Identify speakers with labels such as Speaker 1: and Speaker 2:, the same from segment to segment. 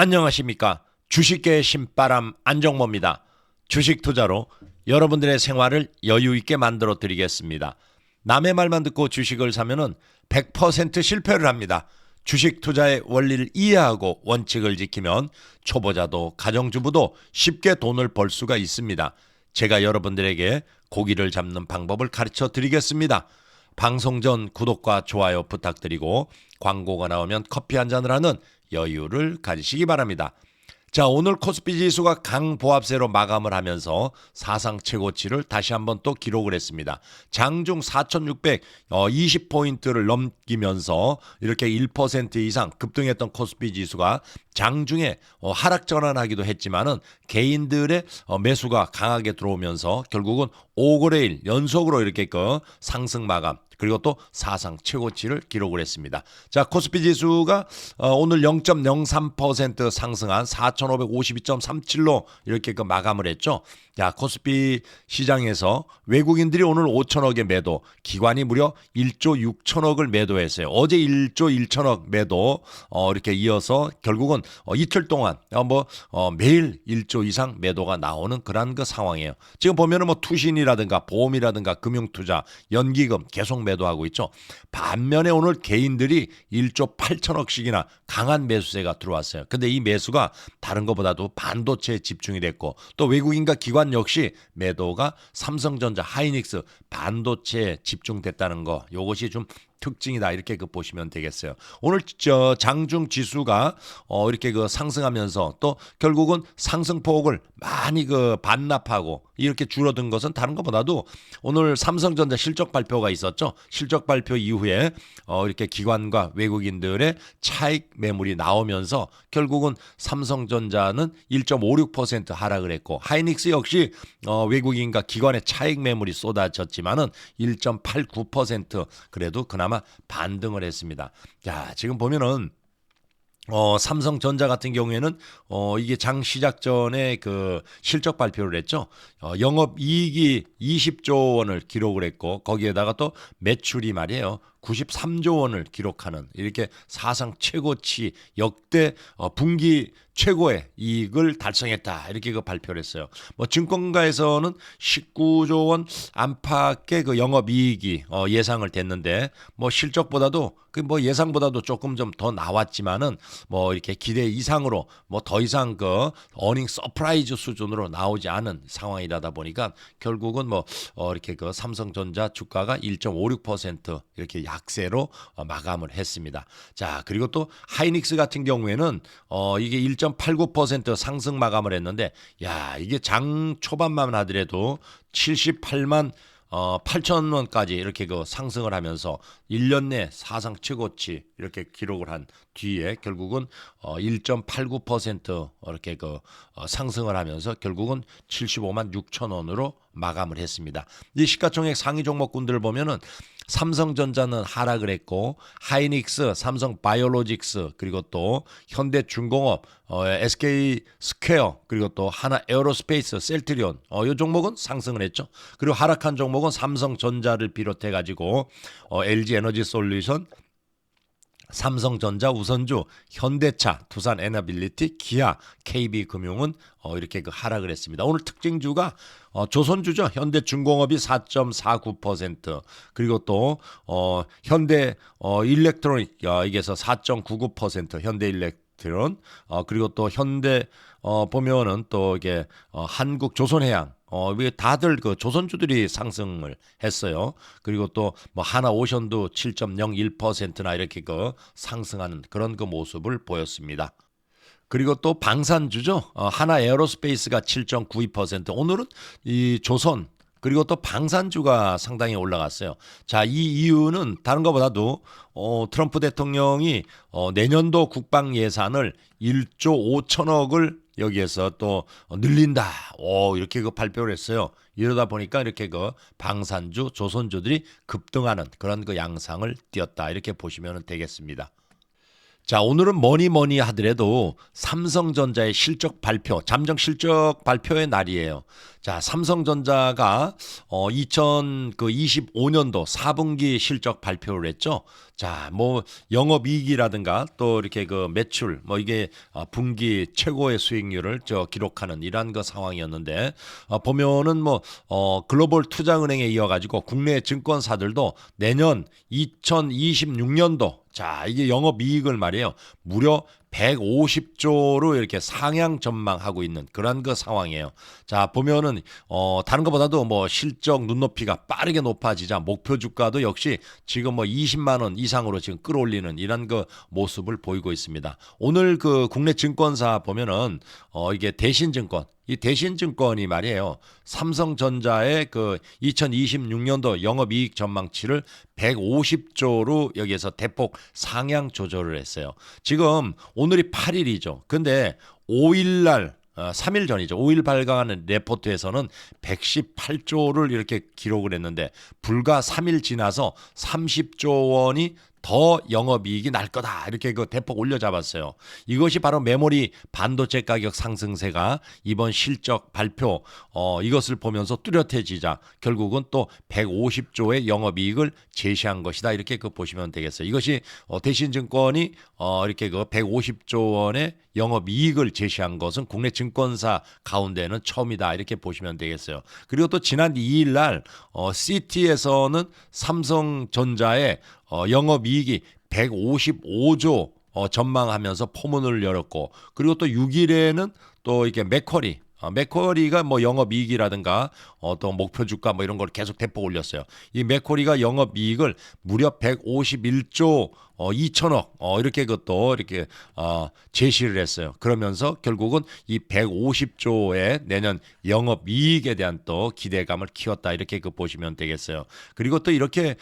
Speaker 1: 안녕하십니까. 주식계의 신바람 안정모입니다. 주식 투자로 여러분들의 생활을 여유 있게 만들어 드리겠습니다. 남의 말만 듣고 주식을 사면은 100% 실패를 합니다. 주식 투자의 원리를 이해하고 원칙을 지키면 초보자도 가정주부도 쉽게 돈을 벌 수가 있습니다. 제가 여러분들에게 고기를 잡는 방법을 가르쳐 드리겠습니다. 방송 전 구독과 좋아요 부탁드리고 광고가 나오면 커피 한 잔을 하는 여유를 가지시기 바랍니다. 자, 오늘 코스피 지수가 강보합세로 마감을 하면서 사상 최고치를 다시 한번 또 기록을 했습니다. 장중 4,620포인트를 넘기면서 이렇게 1% 이상 급등했던 코스피 지수가 장중에 하락 전환하기도 했지만은 개인들의 매수가 강하게 들어오면서 결국은 5거래일 연속으로 이렇게 상승 마감 그리고 또 사상 최고치를 기록을 했습니다. 자, 코스피 지수가 오늘 0.03% 상승한 4,552.37로 이렇게 마감을 했죠. 야, 코스피 시장에서 외국인들이 오늘 5천억의 매도, 기관이 무려 1조 6천억을 매도했어요. 어제 1조 1천억 매도 이렇게 이어서 결국은 이틀 동안 매일 1조 이상 매도가 나오는 그런 그 상황이에요. 지금 보면은 뭐 투신이라든가 보험이라든가 금융투자, 연기금 계속 매도하고 있죠. 반면에 오늘 개인들이 1조 8천억씩이나 강한 매수세가 들어왔어요. 근데 이 매수가 다른 것보다도 반도체에 집중이 됐고 또 외국인과 기관 역시 매도가 삼성전자, 하이닉스, 반도체에 집중됐다는 거, 이것이 좀 특징이다 이렇게 보시면 되겠어요. 오늘 장중 지수가 이렇게 상승하면서 또 결국은 상승폭을 많이 반납하고 이렇게 줄어든 것은 다른 것보다도 오늘 삼성전자 실적 발표가 있었죠. 실적 발표 이후에 이렇게 기관과 외국인들의 차익 매물이 나오면서 결국은 삼성전자는 1.56% 하락을 했고 하이닉스 역시 외국인과 기관의 차익 매물이 쏟아졌지만은 1.89% 그래도 그나마 반등을 했습니다. 자, 지금 보면은 삼성전자 같은 경우에는 이게 장 시작 전에 실적 발표를 했죠. 영업 이익이 20조 원을 기록을 했고 거기에다가 또 매출이 말이에요. 93조 원을 기록하는 이렇게 사상 최고치 역대 분기 최고의 이익을 달성했다 이렇게 발표를 했어요. 뭐 증권가에서는 19조 원 안팎의 영업 이익이 예상을 됐는데 뭐 실적보다도 예상보다도 조금 좀 더 나왔지만은 뭐 이렇게 기대 이상으로 뭐 더 이상 어닝 서프라이즈 수준으로 나오지 않은 상황이라다 보니까 결국은 이렇게 삼성전자 주가가 1.56% 이렇게 약세로 마감을 했습니다. 자, 그리고 또 하이닉스 같은 경우에는 이게 1.89% 상승 마감을 했는데 야, 이게 장 초반만 하더라도 78만 8천 원까지 이렇게 상승을 하면서 1년 내 사상 최고치 이렇게 기록을 한 뒤에 결국은 1.89% 이렇게 상승을 하면서 결국은 75만 6천 원으로 마감을 했습니다. 이 시가총액 상위 종목군들을 보면은 삼성전자는 하락을 했고 하이닉스, 삼성바이오로직스 그리고 또 현대중공업, SK스퀘어 그리고 또 하나에어로스페이스, 셀트리온 이 종목은 상승을 했죠. 그리고 하락한 종목은 삼성전자를 비롯해 가지고 LG에너지솔루션, 삼성전자, 우선주, 현대차, 두산에너빌리티, 기아, KB금융은 이렇게 하락을 했습니다. 오늘 특징주가 조선주죠. 현대중공업이 4.49% 그리고 또 현대 일렉트로닉 이게서 4.99% 현대일렉트론 그리고 또 현대 보면은 또 이게 한국조선해양 다들 조선주들이 상승을 했어요. 그리고 또 하나오션도 7.01%나 이렇게 상승하는 그런 모습을 보였습니다. 그리고 또 방산주죠. 하나에어로스페이스가 7.92%. 오늘은 이 조선 그리고 또 방산주가 상당히 올라갔어요. 자, 이 이유는 다른 것보다도 트럼프 대통령이 내년도 국방 예산을 1조 5천억을 여기에서 또 늘린다. 이렇게 발표를 했어요. 이러다 보니까 이렇게 방산주, 조선주들이 급등하는 그런 양상을 띄었다. 이렇게 보시면 되겠습니다. 자, 오늘은 뭐니 하더라도 삼성전자의 실적 발표, 잠정 실적 발표의 날이에요. 자, 삼성전자가 2025년도 4분기 실적 발표를 했죠. 자, 뭐 영업이익이라든가 또 이렇게 그 매출, 뭐 이게 분기 최고의 수익률을 기록하는 이러한 그 상황이었는데 보면은 뭐 글로벌 투자은행에 이어가지고 국내 증권사들도 내년 2026년도 자, 이게 영업이익을 말이에요. 무려 150조로 이렇게 상향 전망하고 있는 그런 그 상황이에요. 자, 보면은 다른 것보다도 뭐 실적 눈높이가 빠르게 높아지자 목표 주가도 역시 지금 뭐 20만 원 이상으로 지금 끌어올리는 이런 그 모습을 보이고 있습니다. 오늘 그 국내 증권사 보면은 이게 대신증권 이 대신증권이 말이에요. 삼성전자의 그 2026년도 영업이익 전망치를 150조로 여기에서 대폭 상향 조절을 했어요. 지금 오늘이 8일이죠. 근데 5일날 3일 전이죠. 5일 발간하는 레포트에서는 118조를 이렇게 기록을 했는데 불과 3일 지나서 30조 원이 더 영업이익이 날 거다 이렇게 그 대폭 올려잡았어요. 이것이 바로 메모리 반도체 가격 상승세가 이번 실적 발표 이것을 보면서 뚜렷해지자 결국은 또 150조의 영업이익을 제시한 것이다 이렇게 그 보시면 되겠어요. 이것이 대신증권이 이렇게 그 150조 원의 영업이익을 제시한 것은 국내 증권사 가운데는 처음이다 이렇게 보시면 되겠어요. 그리고 또 지난 2일 날 CT에서는 삼성전자의 영업이익이 155조 전망하면서 포문을 열었고 그리고 또 6일에는 또 이게 맥쿼리가 뭐 영업이익이라든가 또 목표 주가 뭐 이런 걸 계속 대폭 올렸어요. 이 맥쿼리가 영업이익을 무려 151조 2천억 이렇게 그것도 이렇게 제시를 했어요. 그러면서 결국은 이 150조의 내년 영업이익에 대한 또 기대감을 키웠다 이렇게 그 보시면 되겠어요. 그리고 또 이렇게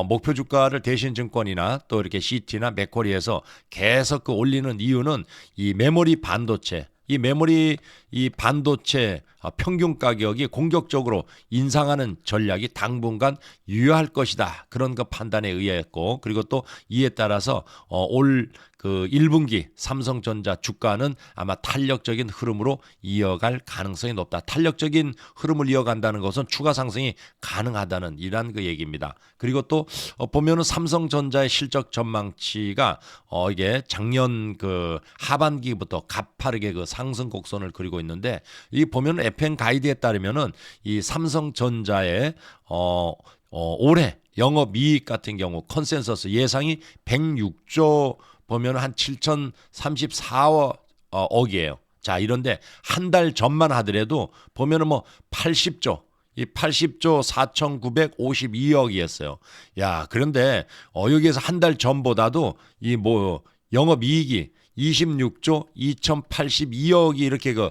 Speaker 1: 목표 주가를 대신증권이나 또 이렇게 CT나 맥쿼리에서 계속 그 올리는 이유는 이 메모리 반도체 이 반도체 평균 가격이 공격적으로 인상하는 전략이 당분간 유효할 것이다. 그런 그 판단에 의했고 그리고 또 이에 따라서 올 그 1분기 삼성전자 주가는 아마 탄력적인 흐름으로 이어갈 가능성이 높다. 탄력적인 흐름을 이어간다는 것은 추가 상승이 가능하다는 이러한 그 얘기입니다. 그리고 또 보면은 삼성전자의 실적 전망치가 이게 작년 그 하반기부터 가파르게 그 상승 곡선을 그리고 있는데 이 보면은 FM 가이드에 따르면은 이 삼성전자의 올해 영업이익 같은 경우 컨센서스 예상이 106조 보면 한 7,034억이에요. 자, 이런데 한 달 전만 하더라도 보면은 뭐 80조 이 80조 4,952억이었어요. 야, 그런데 여기에서 한 달 전보다도 이 뭐 영업이익이 26조 2,082억이 이렇게 그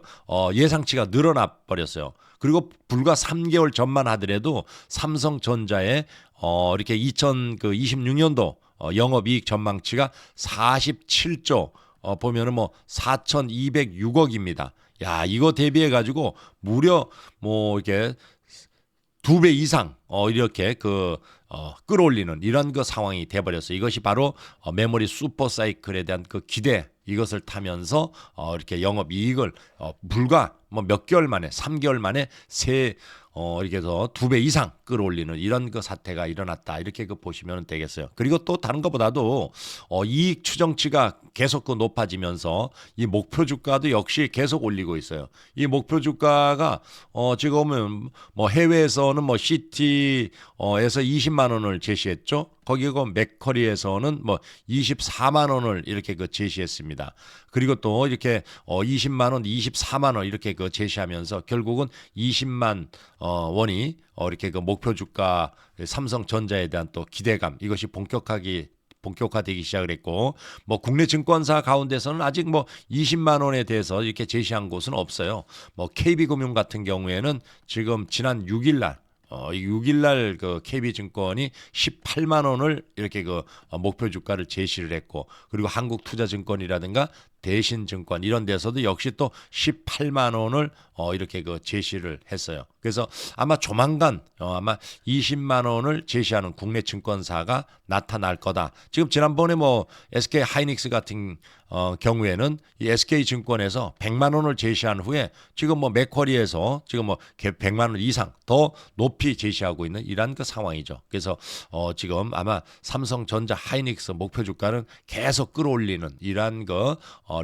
Speaker 1: 예상치가 늘어나 버렸어요. 그리고 불과 3개월 전만 하더라도 삼성전자의 이렇게 2026년도 영업이익 전망치가 47조 보면은 뭐 4,206억입니다. 야, 이거 대비해 가지고 무려 뭐 이렇게 2배 이상 이렇게 그 끌어올리는 이런 그 상황이 돼버렸어요. 이것이 바로 메모리 슈퍼 사이클에 대한 그 기대 이것을 타면서 이렇게 영업이익을 불과 뭐 몇 개월 만에 3개월 만에 이렇게 해서 2배 이상 끌어올리는 이런 그 사태가 일어났다 이렇게 그 보시면 되겠어요. 그리고 또 다른 것보다도 이익 추정치가 계속 그 높아지면서 이 목표 주가도 역시 계속 올리고 있어요. 이 목표 주가가 지금은 뭐 해외에서는 뭐 CT에서 20만 원을 제시했죠. 거기고 맥커리에서는 뭐 24만 원을 이렇게 그 제시했습니다. 그리고 또 이렇게 20만 원, 24만 원 이렇게 그 제시하면서 결국은 20만 원이 이렇게 그 목표 주가 삼성전자에 대한 또 기대감 이것이 본격화되기 시작을 했고 뭐 국내 증권사 가운데서는 아직 뭐 20만 원에 대해서 이렇게 제시한 곳은 없어요. 뭐 KB금융 같은 경우에는 지금 지난 6일 날 6일날 그 KB증권이 18만 원을 이렇게 그 목표 주가를 제시를 했고 그리고 한국투자증권이라든가 대신증권 이런 데서도 역시 또 18만 원을 이렇게 그 제시를 했어요. 그래서 아마 조만간 아마 20만 원을 제시하는 국내 증권사가 나타날 거다. 지금 지난번에 뭐 SK 하이닉스 같은 경우에는 이 SK 증권에서 100만 원을 제시한 후에 지금 뭐 맥쿼리에서 지금 뭐 100만 원 이상 더 높이 제시하고 있는 이런 그 상황이죠. 그래서 지금 아마 삼성전자 하이닉스 목표 주가는 계속 끌어올리는 이러한 그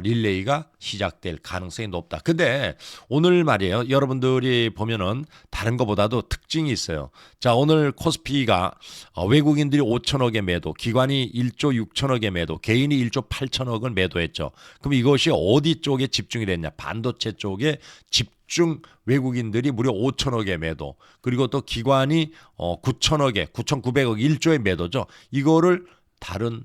Speaker 1: 릴레이가 시작될 가능성이 높다. 근데 오늘 말이에요. 여러분들이 보면은 다른 것보다도 특징이 있어요. 자, 오늘 코스피가 외국인들이 5천억의 매도, 기관이 1조 6천억의 매도, 개인이 1조 8천억을 매도했죠. 그럼 이것이 어디 쪽에 집중이 됐냐? 반도체 쪽에 집중 외국인들이 무려 5천억의 매도, 그리고 또 기관이 9천억에 9,900억 1조의 매도죠. 이거를 다른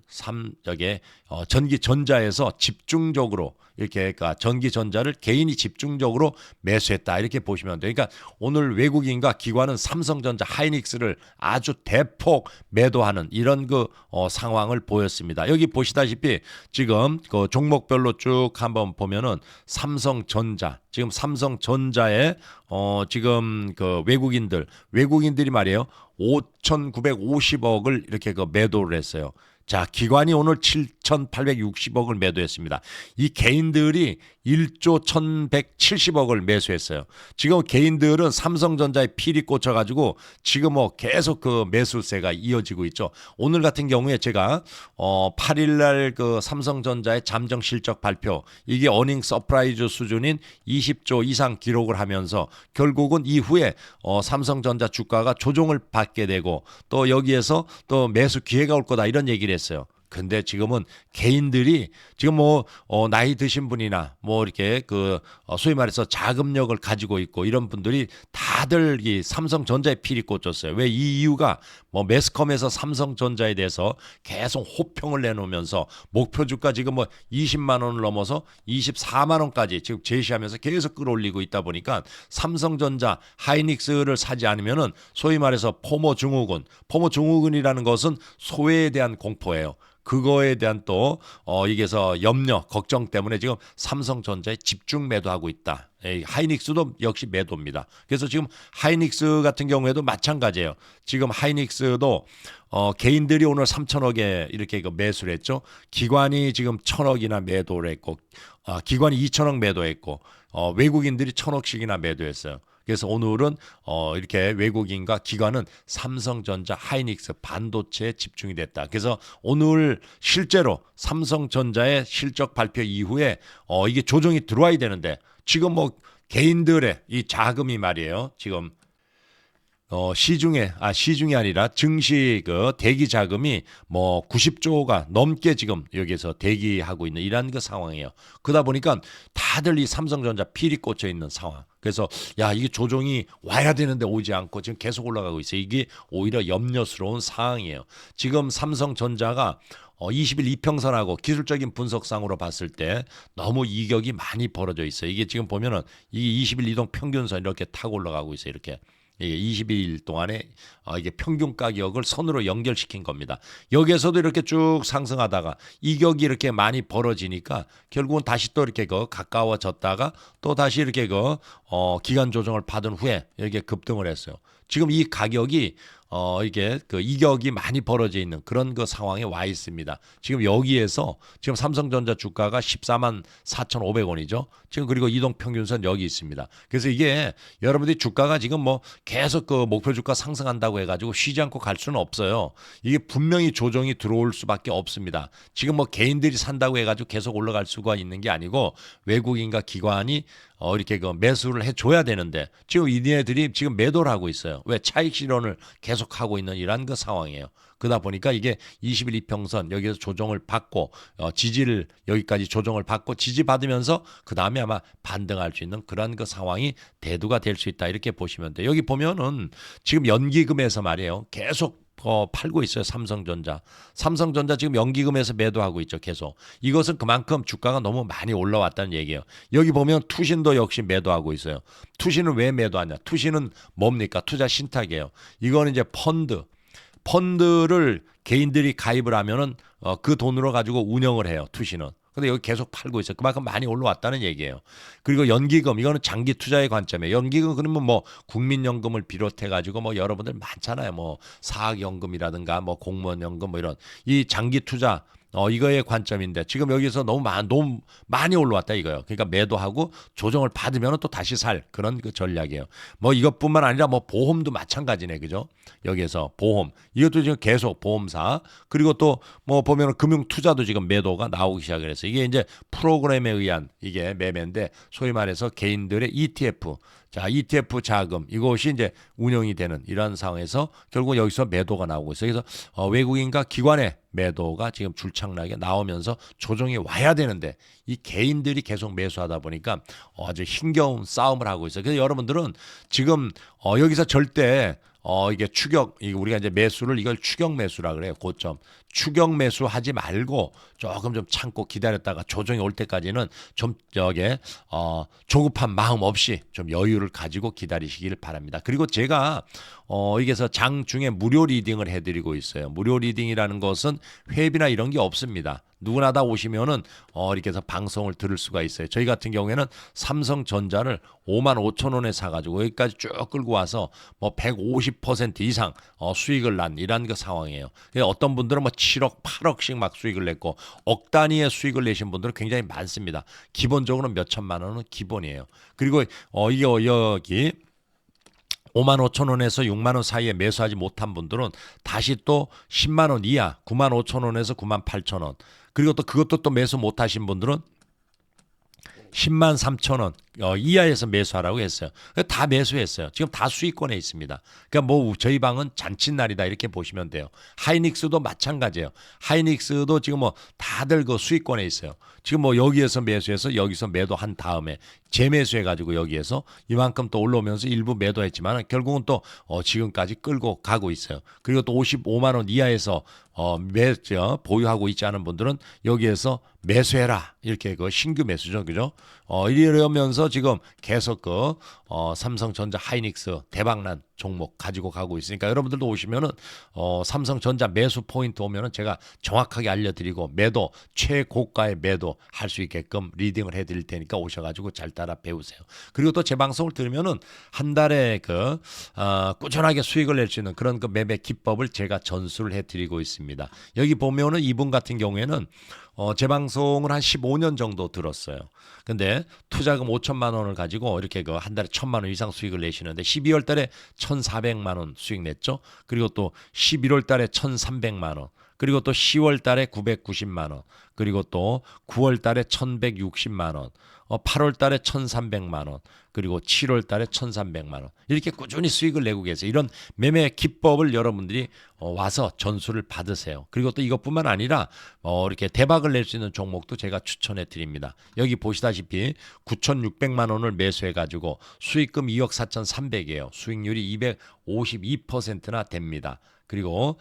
Speaker 1: 여기에 전기전자에서 집중적으로 이렇게 그러니까 전기전자를 개인이 집중적으로 매수했다 이렇게 보시면 돼요. 그러니까 오늘 외국인과 기관은 삼성전자 하이닉스를 아주 대폭 매도하는 이런 그 상황을 보였습니다. 여기 보시다시피 지금 그 종목별로 쭉 한번 보면은 삼성전자 지금 삼성전자의 지금 그 외국인들이 말이에요. 5,950억을 이렇게 그 매도를 했어요. 자, 기관이 오늘 7,860억을 매도했습니다. 이 개인들이 1조 1,170억을 매수했어요. 지금 개인들은 삼성전자에 필이 꽂혀가지고 지금 뭐 계속 그 매수세가 이어지고 있죠. 오늘 같은 경우에 제가 8일날 그 삼성전자의 잠정 실적 발표, 이게 어닝 서프라이즈 수준인 20조 이상 기록을 하면서 결국은 이후에 삼성전자 주가가 조정을 받게 되고 또 여기에서 또 매수 기회가 올 거다 이런 얘기를 했어요. 근데 지금은 개인들이 지금 뭐 나이 드신 분이나 뭐 이렇게 그 소위 말해서 자금력을 가지고 있고 이런 분들이 다들 이 삼성전자에 필이 꽂혔어요. 왜 이 이유가 뭐 매스컴에서 삼성전자에 대해서 계속 호평을 내놓으면서 목표 주가 지금 뭐 20만 원을 넘어서 24만 원까지 지금 제시하면서 계속 끌어올리고 있다 보니까 삼성전자 하이닉스를 사지 않으면은 소위 말해서 포모 증후군이라는 것은 소외에 대한 공포예요. 그거에 대한 또 이게서 염려, 걱정 때문에 지금 삼성전자에 집중 매도하고 있다. 하이닉스도 역시 매도입니다. 그래서 지금 하이닉스 같은 경우에도 마찬가지예요. 지금 하이닉스도 개인들이 오늘 3천억에 이렇게 그 매수를 했죠. 기관이 지금 1,000억이나 매도를 했고, 기관이 2천억 매도했고, 외국인들이 1,000억씩이나 매도했어요. 그래서 오늘은 이렇게 외국인과 기관은 삼성전자, 하이닉스, 반도체에 집중이 됐다. 그래서 오늘 실제로 삼성전자의 실적 발표 이후에 이게 조정이 들어와야 되는데 지금 뭐 개인들의 이 자금이 말이에요. 지금 시중이 아니라 증시 그 대기 자금이 뭐 90조가 넘게 지금 여기서 대기하고 있는 이런 그 상황이에요. 그러다 보니까 다들 이 삼성전자 필이 꽂혀 있는 상황. 그래서 야, 이게 조정이 와야 되는데 오지 않고 지금 계속 올라가고 있어요. 이게 오히려 염려스러운 상황이에요. 지금 삼성전자가 20일 이평선하고 기술적인 분석상으로 봤을 때 너무 이격이 많이 벌어져 있어요. 이게 지금 보면은 이 20일 이동 평균선 이렇게 타고 올라가고 있어요. 이렇게. 이게 22일 동안에 이게 평균 가격을 선으로 연결시킨 겁니다. 여기에서도 이렇게 쭉 상승하다가 이격이 이렇게 많이 벌어지니까 결국은 다시 또 이렇게 가까워졌다가 또 다시 이렇게 기간 조정을 받은 후에 이렇게 급등을 했어요. 지금 이 가격이 이게 이격이 많이 벌어져 있는 그런 상황에 와 있습니다. 지금 여기에서 지금 삼성전자 주가가 14만 4,500원이죠. 지금 그리고 이동 평균선 여기 있습니다. 그래서 이게 여러분들이 주가가 지금 뭐 계속 목표 주가 상승한다고 해가지고 쉬지 않고 갈 수는 없어요. 이게 분명히 조정이 들어올 수밖에 없습니다. 지금 뭐 개인들이 산다고 해가지고 계속 올라갈 수가 있는 게 아니고 외국인과 기관이 이렇게 매수를 해줘야 되는데 지금 이네들이 지금 매도를 하고 있어요. 왜? 차익 실현을 계속하고 있는 이러한 상황이에요. 그러다 보니까 이게 20일 이평선 여기서 조정을 받고 지지를 여기까지 조정을 받고 지지 받으면서 그 다음에 아마 반등할 수 있는 그런 상황이 대두가 될 수 있다 이렇게 보시면 돼요. 여기 보면은 지금 연기금에서 말이에요. 계속 팔고 있어요. 삼성전자 지금 연기금에서 매도하고 있죠. 계속. 이것은 그만큼 주가가 너무 많이 올라왔다는 얘기예요. 여기 보면 투신도 역시 매도하고 있어요. 투신은 왜 매도하냐? 투신은 뭡니까? 투자 신탁이에요. 이거는 이제 펀드를 개인들이 가입을 하면은 그 돈으로 가지고 운영을 해요. 투신은. 근데 여기 계속 팔고 있어요. 그만큼 많이 올라왔다는 얘기예요. 그리고 연기금 이거는 장기 투자의 관점이에요. 연기금 그러면 뭐 국민연금을 비롯해 가지고 뭐 여러분들 많잖아요. 뭐 사학연금이라든가 뭐 공무원연금 뭐 이런 이 장기 투자 이거의 관점인데 지금 여기서 너무 많이 올라왔다 이거예요. 그러니까 매도하고 조정을 받으면 또 다시 살 그런 그 전략이에요. 뭐 이것뿐만 아니라 뭐 보험도 마찬가지네, 그죠? 여기에서 보험 이것도 지금 계속 보험사 그리고 또 뭐 보면은 금융 투자도 지금 매도가 나오기 시작을 했어요. 이게 이제 프로그램에 의한 이게 매매인데 소위 말해서 개인들의 ETF 자, ETF 자금 이것이 이제 운영이 되는 이런 상황에서 결국 여기서 매도가 나오고 있어요. 그래서 외국인과 기관의 매도가 지금 줄창나게 나오면서 조정이 와야 되는데 이 개인들이 계속 매수하다 보니까 아주 힘겨운 싸움을 하고 있어요. 그래서 여러분들은 지금 여기서 절대 이게 이게 우리가 이제 매수를 이걸 추격 매수라 그래요. 고점. 추격 매수 하지 말고 조금 좀 참고 기다렸다가 조정이 올 때까지는 좀 조급한 마음 없이 좀 여유를 가지고 기다리시길 바랍니다. 그리고 제가 이게서 장중에 무료 리딩을 해드리고 있어요. 무료 리딩이라는 것은 회비나 이런 게 없습니다. 누구나 다 오시면은 이렇게 해서 방송을 들을 수가 있어요. 저희 같은 경우에는 삼성전자를 5만 5천 원에 사가지고 여기까지 쭉 끌고 와서 뭐 150% 이상 수익을 난 이런 그 상황이에요. 어떤 분들은 뭐 7억, 8억씩 막 수익을 냈고 억 단위의 수익을 내신 분들은 굉장히 많습니다. 기본적으로 몇 천만 원은 기본이에요. 그리고 이게 여기 5만 5천 원에서 6만 원 사이에 매수하지 못한 분들은 다시 또 10만 원 이하 9만 5천 원에서 9만 8천 원 그리고 또 그것도 또 매수 못하신 분들은 10만 3천 원 이하에서 매수하라고 했어요. 다 매수했어요. 지금 다 수익권에 있습니다. 그러니까 뭐 저희 방은 잔칫날이다 이렇게 보시면 돼요. 하이닉스도 마찬가지예요. 하이닉스도 지금 뭐 다들 그 수익권에 있어요. 지금 뭐 여기에서 매수해서 여기서 매도한 다음에 재매수해가지고 여기에서 이만큼 또 올라오면서 일부 매도했지만 결국은 또 지금까지 끌고 가고 있어요. 그리고 또 55만 원 이하에서 보유하고 있지 않은 분들은 여기에서 매수해라 이렇게 그 신규 매수죠, 그죠? 이러면서 지금 계속 삼성전자 하이닉스 대박난 종목 가지고 가고 있으니까 여러분들도 오시면은 삼성전자 매수 포인트 오면은 제가 정확하게 알려드리고 매도 최고가의 매도 할 수 있게끔 리딩을 해드릴 테니까 오셔가지고 잘 따라 배우세요. 그리고 또 제 방송을 들으면은 한 달에 꾸준하게 수익을 낼 수 있는 그런 그 매매 기법을 제가 전수를 해드리고 있습니다. 여기 보면은 이분 같은 경우에는 제 방송을 한 15년 정도 들었어요. 근데 투자금 5천만 원을 가지고 이렇게 한 달에 1,000만 원 이상 수익을 내시는데 12월 달에 1,400만 원 수익 냈죠. 그리고 또 11월 달에 1,300만 원. 그리고 또 10월 달에 990만 원. 그리고 또 9월 달에 1,160만 원. 8월 달에 1,300만 원. 그리고 7월 달에 1,300만 원. 이렇게 꾸준히 수익을 내고 계세요. 이런 매매 기법을 여러분들이 와서 전수를 받으세요. 그리고 또 이것뿐만 아니라 이렇게 대박을 낼 수 있는 종목도 제가 추천해 드립니다. 여기 보시다시피 9,600만 원을 매수해 가지고 수익금 2억 4,300이에요. 수익률이 252%나 됩니다. 그리고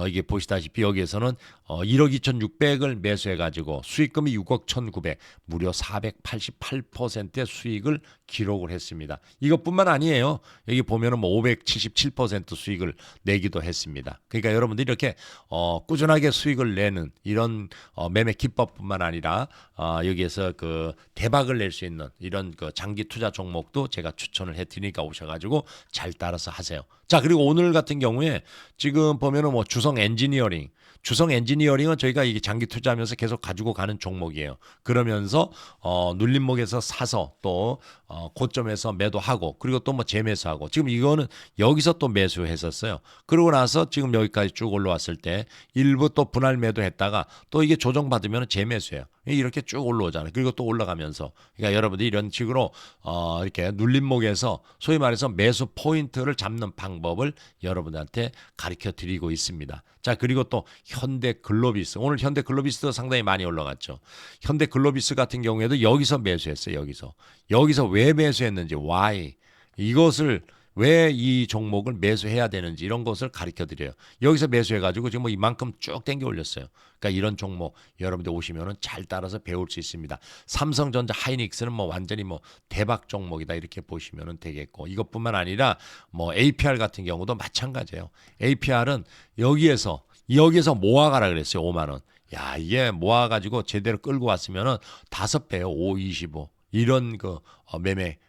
Speaker 1: 이게 보시다시피 여기에서는 1억 2,600을 매수해가지고 수익금이 6억 1,900 무려 488%의 수익을 기록을 했습니다. 이것뿐만 아니에요. 여기 보면은 뭐 577% 수익을 내기도 했습니다. 그러니까 여러분들이 이렇게 꾸준하게 수익을 내는 이런 매매 기법뿐만 아니라 여기에서 그 대박을 낼 수 있는 이런 그 장기 투자 종목도 제가 추천을 해드리니까 오셔가지고 잘 따라서 하세요. 자, 그리고 오늘 같은 경우에 지금 보면은 뭐 주성 엔지니어링은 저희가 이게 장기 투자하면서 계속 가지고 가는 종목이에요. 그러면서 눌림목에서 사서 또 고점에서 매도하고 그리고 또 뭐 재매수하고 지금 이거는 여기서 또 매수했었어요. 그러고 나서 지금 여기까지 쭉 올라왔을 때 일부 또 분할 매도했다가 또 이게 조정받으면 재매수해요. 이렇게 쭉 올라오잖아요. 그리고 또 올라가면서 그러니까 여러분들이 이런 식으로 이렇게 눌림목에서 소위 말해서 매수 포인트를 잡는 방법을 여러분들한테 가르쳐 드리고 있습니다. 자, 그리고 또 현대글로비스 오늘 현대글로비스도 상당히 많이 올라갔죠. 현대글로비스 같은 경우에도 여기서 매수했어요. 여기서 왜 매수했는지 why 이것을 왜 이 종목을 매수해야 되는지 이런 것을 가르쳐 드려요. 여기서 매수해가지고 지금 뭐 이만큼 쭉 당겨 올렸어요. 그러니까 이런 종목 여러분들 오시면은 잘 따라서 배울 수 있습니다. 삼성전자 하이닉스는 뭐 완전히 뭐 대박 종목이다 이렇게 보시면은 되겠고 이것뿐만 아니라 뭐 APR 같은 경우도 마찬가지예요. APR은 여기에서 모아가라 그랬어요. 5만 원. 야, 이게 모아가지고 제대로 끌고 왔으면은 5배요. 5, 25. 이런 그 매매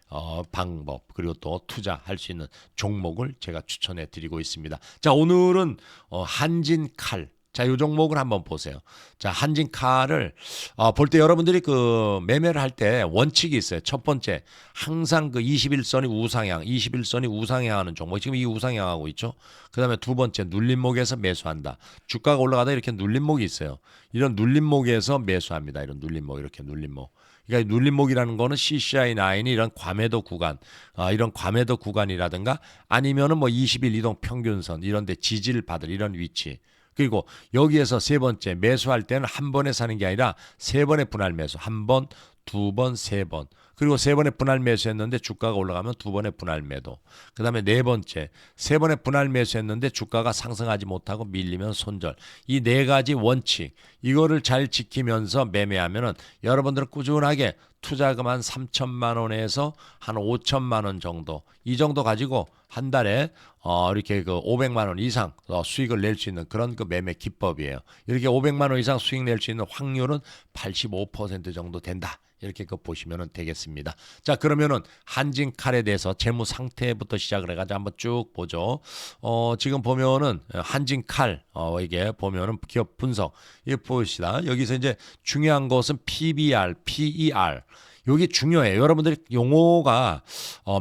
Speaker 1: 방법 그리고 또 투자할 수 있는 종목을 제가 추천해 드리고 있습니다. 자, 오늘은 한진칼. 자, 이 종목을 한번 보세요. 자, 한진칼을 볼 때 여러분들이 그 매매를 할 때 원칙이 있어요. 첫 번째, 항상 그 21선이 우상향, 21선이 우상향하는 종목. 지금 이 우상향하고 있죠. 그다음에 두 번째, 눌림목에서 매수한다. 주가가 올라가다 이렇게 눌림목이 있어요. 이런 눌림목에서 매수합니다. 이런 눌림목, 이렇게 눌림목. 그러니까 눌림목이라는 거는 CCI9이 이런 과매도 구간, 이런 과매도 구간이라든가 아니면은 뭐 20일 이동 평균선 이런 데 지지를 받을 이런 위치. 그리고 여기에서 세 번째 매수할 때는 한 번에 사는 게 아니라 세 번의 분할 매수. 한 번, 두 번, 세 번. 그리고 세 번의 분할 매수했는데 주가가 올라가면 두 번의 분할 매도. 그다음에 네 번째, 세 번의 분할 매수했는데 주가가 상승하지 못하고 밀리면 손절. 이 네 가지 원칙 이거를 잘 지키면서 매매하면은 여러분들은 꾸준하게 투자금 한 3천만 원에서 한 5천만 원 정도 이 정도 가지고 한 달에 이렇게 그 500만 원 이상 수익을 낼 수 있는 그런 그 매매 기법이에요. 이렇게 500만 원 이상 수익 낼 수 있는 확률은 85% 정도 된다. 이렇게 그 보시면 되겠습니다. 자, 그러면은 한진칼에 대해서 재무 상태부터 시작을 해가지고 한번 쭉 보죠. 지금 보면은 한진칼 이게 보면은 기업 분석 이거 보시다. 여기서 이제 중요한 것은 PBR, PER. 여기 중요해요. 여러분들이 용어가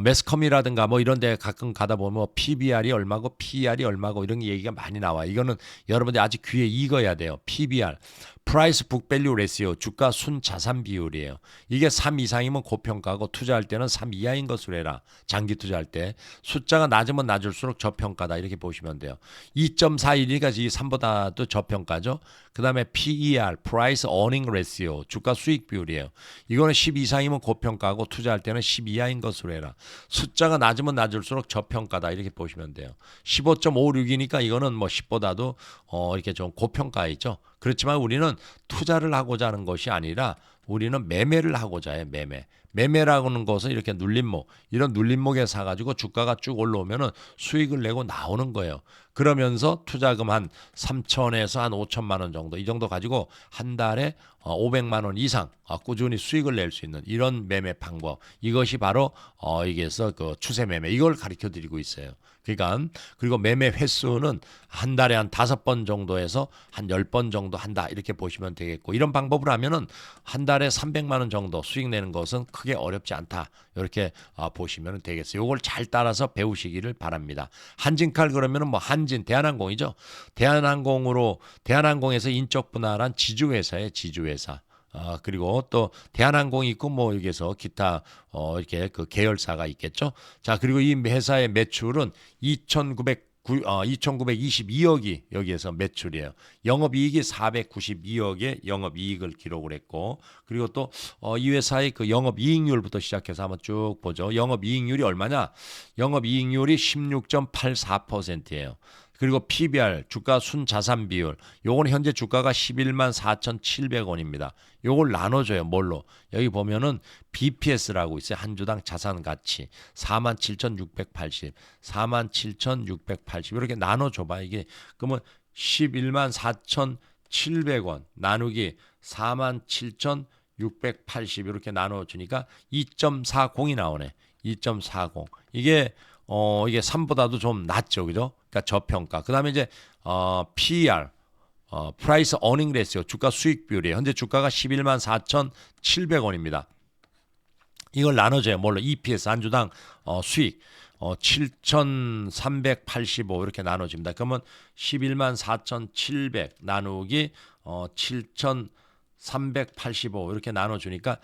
Speaker 1: 매스컴이라든가 뭐 이런 데 가끔 가다 보면 뭐 PBR이 얼마고 PER이 얼마고 이런 얘기가 많이 나와요. 이거는 여러분들이 아주 귀에 익어야 돼요. PBR. 프라이스 북 밸류 레시오 주가 순 자산 비율이에요. 이게 3 이상이면 고평가고 투자할 때는 3 이하인 것으로 해라. 장기 투자할 때 숫자가 낮으면 낮을수록 저평가다 이렇게 보시면 돼요. 2.41이니까 이 3보다도 저평가죠. 그다음에 PER 프라이스 어닝 레시오 주가 수익 비율이에요. 이거는 10 이상이면 고평가고 투자할 때는 10 이하인 것으로 해라. 숫자가 낮으면 낮을수록 저평가다 이렇게 보시면 돼요. 15.56이니까 이거는 뭐 10보다도 이렇게 좀 고평가이죠. 그렇지만 우리는 투자를 하고자 하는 것이 아니라 우리는 매매를 하고자 해요. 매매라고 하는 것은 이렇게 눌림목, 이런 눌림목에 사가지고 주가가 쭉 올라오면은 수익을 내고 나오는 거예요. 그러면서 투자금 한 3천에서 한 5천만 원 정도, 이 정도 가지고 한 달에 500만 원 이상 꾸준히 수익을 낼 수 있는 이런 매매 방법. 이것이 바로 이게서 그 추세 매매 이걸 가르쳐 드리고 있어요. 그러니까 그리고 매매 횟수는 한 달에 한 5번 정도에서 한 10번 정도 한다 이렇게 보시면 되겠고 이런 방법을 하면은 한 달에 300만 원 정도 수익 내는 것은 크게 어렵지 않다 이렇게 보시면 되겠어요. 이걸 잘 따라서 배우시기를 바랍니다. 한진칼 그러면은 뭐 한진 대한항공이죠. 대한항공에서 인적 분할한 지주회사예요. 지주회사. 그리고 또 대한항공이 있고 뭐 여기서 기타 이렇게 그 계열사가 있겠죠. 자, 그리고 이 회사의 매출은 2,922억이 여기에서 매출이에요. 영업이익이 492억의 영업이익을 기록을 했고, 그리고 또 이 회사의 그 영업이익률부터 시작해서 한번 쭉 보죠. 영업이익률이 얼마냐? 영업이익률이 16.84%예요. 그리고 PBR 주가 순자산 비율 요거는 현재 주가가 11만 4,700원입니다. 요걸 나눠줘요. 뭘로? 여기 보면은 BPS라고 있어요. 한 주당 자산 가치 47,680 47,680 이렇게 나눠줘봐. 이게 그러면 11만 4,700원 나누기 47,680 이렇게 나눠주니까 2.40이 나오네. 2.40 이게 3보다도 좀 낮죠. 그죠? 그러니까 저평가. 그다음에 이제 PER 프라이스 어닝 레시오 주가 수익 비율이에요. 현재 주가가 11만 4,700원입니다. 이걸 나눠줘요. 뭘로? EPS 한 주당 수익 7,385 이렇게 나눠집니다. 그러면 11만 4,700 나누기 7,385 이렇게 나눠주니까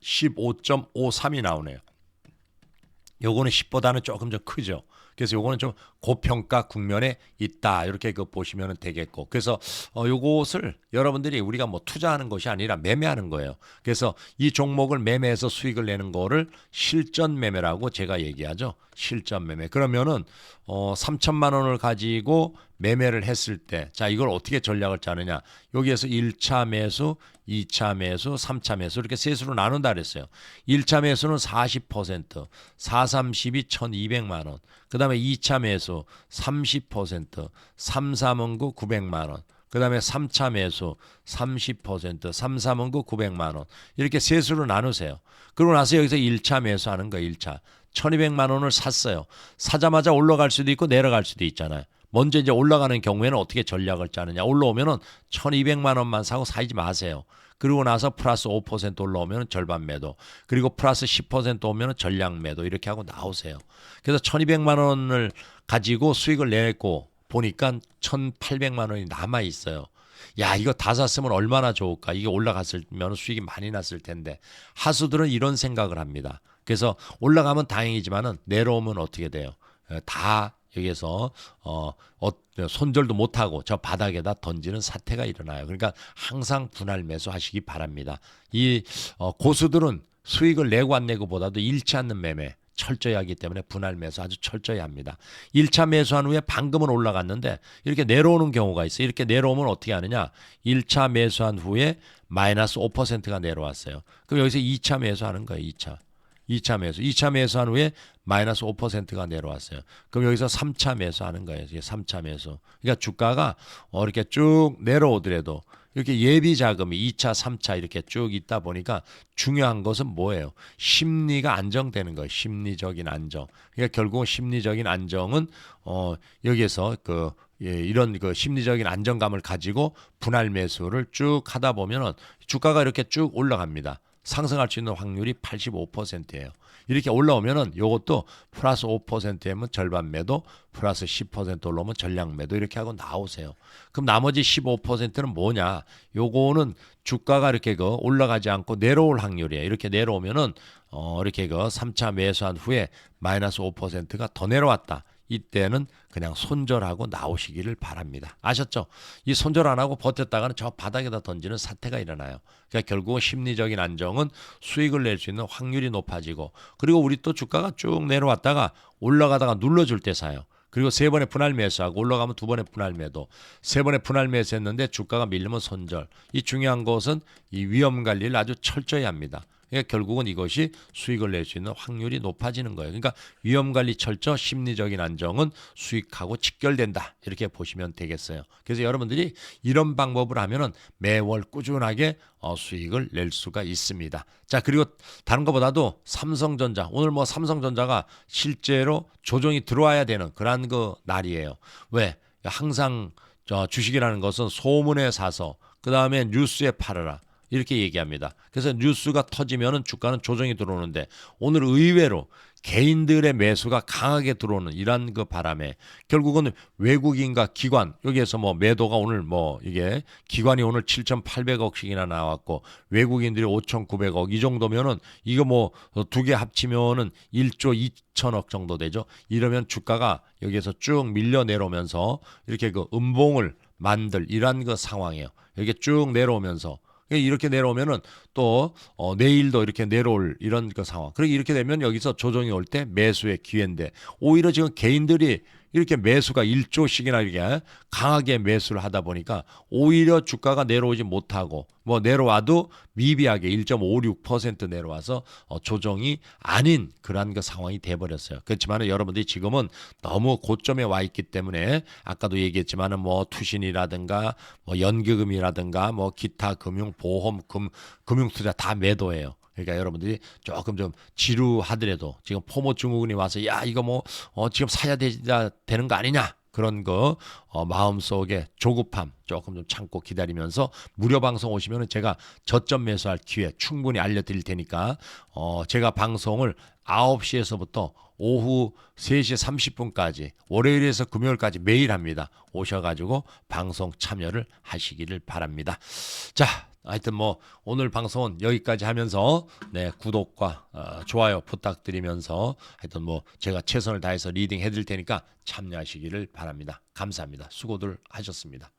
Speaker 1: 15.53이 나오네요. 요거는 10보다는 조금 좀 크죠. 그래서 요거는 좀 고평가 국면에 있다. 이렇게 그 보시면 되겠고. 그래서 요것을 여러분들이 우리가 뭐 투자하는 것이 아니라 매매하는 거예요. 그래서 이 종목을 매매해서 수익을 내는 거를 실전 매매라고 제가 얘기하죠. 실전 매매. 그러면은 3천만 원을 가지고 매매를 했을 때 자, 이걸 어떻게 전략을 짜느냐? 여기에서 1차 매수, 2차 매수, 3차 매수 이렇게 셋으로 나눈다 그랬어요. 1차 매수는 40%, 4, 32, 1,200만 원. 그다음에 2차 매수 30%, 3, 3, 9, 900만 원. 그다음에 3차 매수 30%, 3,3은 그 900만 원. 이렇게 세수로 나누세요. 그러고 나서 여기서 1차 매수하는 거예요. 1차. 1,200만 원을 샀어요. 사자마자 올라갈 수도 있고 내려갈 수도 있잖아요. 먼저 이제 올라가는 경우에는 어떻게 전략을 짜느냐. 올라오면은 1,200만 원만 사고 사지 마세요. 그리고 나서 플러스 5% 올라오면 절반 매도. 그리고 플러스 10% 오면 전량 매도. 이렇게 하고 나오세요. 그래서 1,200만 원을 가지고 수익을 내고 보니까 1,800만 원이 남아 있어요. 야, 이거 다 샀으면 얼마나 좋을까? 이게 올라갔으면 수익이 많이 났을 텐데. 하수들은 이런 생각을 합니다. 그래서 올라가면 다행이지만은 내려오면 어떻게 돼요? 다 여기에서 손절도 못하고 저 바닥에다 던지는 사태가 일어나요. 그러니까 항상 분할 매수하시기 바랍니다. 이 고수들은 수익을 내고 안 내고보다도 잃지 않는 매매 철저히 하기 때문에 분할 매수 아주 철저히 합니다. 1차 매수한 후에 방금은 올라갔는데 이렇게 내려오는 경우가 있어요. 이렇게 내려오면 어떻게 하느냐. 1차 매수한 후에 마이너스 5%가 내려왔어요. 그럼 여기서 2차 매수하는 거예요. 2차 매수. 2차 매수한 후에 마이너스 5%가 내려왔어요. 그럼 여기서 3차 매수하는 거예요. 3차 매수. 그러니까 주가가 이렇게 쭉 내려오더라도 이렇게 예비 자금이 2차, 3차 이렇게 쭉 있다 보니까 중요한 것은 뭐예요? 심리가 안정되는 거예요. 심리적인 안정. 그러니까 결국은 심리적인 안정은 여기에서 이런 심리적인 안정감을 가지고 분할 매수를 쭉 하다 보면은 주가가 이렇게 쭉 올라갑니다. 상승할 수 있는 확률이 85%예요. 이렇게 올라오면은 요것도 플러스 5%면 절반 매도, 플러스 10% 올라오면 전량 매도 이렇게 하고 나오세요. 그럼 나머지 15%는 뭐냐? 요거는 주가가 이렇게 올라가지 않고 내려올 확률이에요. 이렇게 내려오면은 이렇게 3차 매수한 후에 마이너스 5%가 더 내려왔다. 이때는 그냥 손절하고 나오시기를 바랍니다. 아셨죠? 이 손절 안 하고 버텼다가는 저 바닥에다 던지는 사태가 일어나요. 그러니까 결국은 심리적인 안정은 수익을 낼 수 있는 확률이 높아지고 그리고 우리 또 주가가 쭉 내려왔다가 올라가다가 눌러줄 때 사요. 그리고 세 번의 분할 매수하고 올라가면 두 번의 분할 매도, 세 번의 분할 매수했는데 주가가 밀리면 손절. 이 중요한 것은 이 위험 관리를 아주 철저히 합니다. 그러니까 결국은 이것이 수익을 낼 수 있는 확률이 높아지는 거예요. 그러니까 위험관리 철저, 심리적인 안정은 수익하고 직결된다. 이렇게 보시면 되겠어요. 그래서 여러분들이 이런 방법을 하면은 매월 꾸준하게 수익을 낼 수가 있습니다. 자, 그리고 다른 것보다도 삼성전자, 오늘 뭐 삼성전자가 실제로 조정이 들어와야 되는 그런 날이에요. 왜? 항상 주식이라는 것은 소문에 사서 그 다음에 뉴스에 팔아라. 이렇게 얘기합니다. 그래서 뉴스가 터지면은 주가는 조정이 들어오는데 오늘 의외로 개인들의 매수가 강하게 들어오는 이런 바람에 결국은 외국인과 기관 여기에서 뭐 매도가 오늘 이게 기관이 오늘 7,800억씩이나 나왔고 외국인들이 5,900억 이 정도면은 이거 두 개 합치면은 1조 2천억 정도 되죠. 이러면 주가가 여기에서 쭉 밀려 내려오면서 이렇게 음봉을 만들 이런 상황이에요. 이렇게 쭉 내려오면서 이렇게 내려오면은 또 내일도 이렇게 내려올 이런 상황. 그리고 이렇게 되면 여기서 조정이 올 때 매수의 기회인데 오히려 지금 개인들이 이렇게 매수가 1조씩이나 이렇게 강하게 매수를 하다 보니까 오히려 주가가 내려오지 못하고 내려와도 미비하게 1.56% 내려와서 조정이 아닌 그러한 상황이 돼버렸어요. 그렇지만 여러분들이 지금은 너무 고점에 와 있기 때문에 아까도 얘기했지만은 투신이라든가 연기금이라든가 기타 금융 보험 금융투자 다 매도해요. 그러니까 여러분들이 조금 좀 지루하더라도 지금 포모 증후군이 와서 야 이거 지금 사야 되는 거 아니냐 그런 마음속에 조급함 조금 좀 참고 기다리면서 무료 방송 오시면은 제가 저점 매수할 기회 충분히 알려드릴 테니까 제가 방송을 9시에서부터 오후 3시 30분까지 월요일에서 금요일까지 매일 합니다. 오셔가지고 방송 참여를 하시기를 바랍니다. 자. 하여튼 오늘 방송은 여기까지 하면서 구독과 좋아요 부탁드리면서 하여튼 제가 최선을 다해서 리딩 해드릴 테니까 참여하시기를 바랍니다. 감사합니다. 수고들 하셨습니다.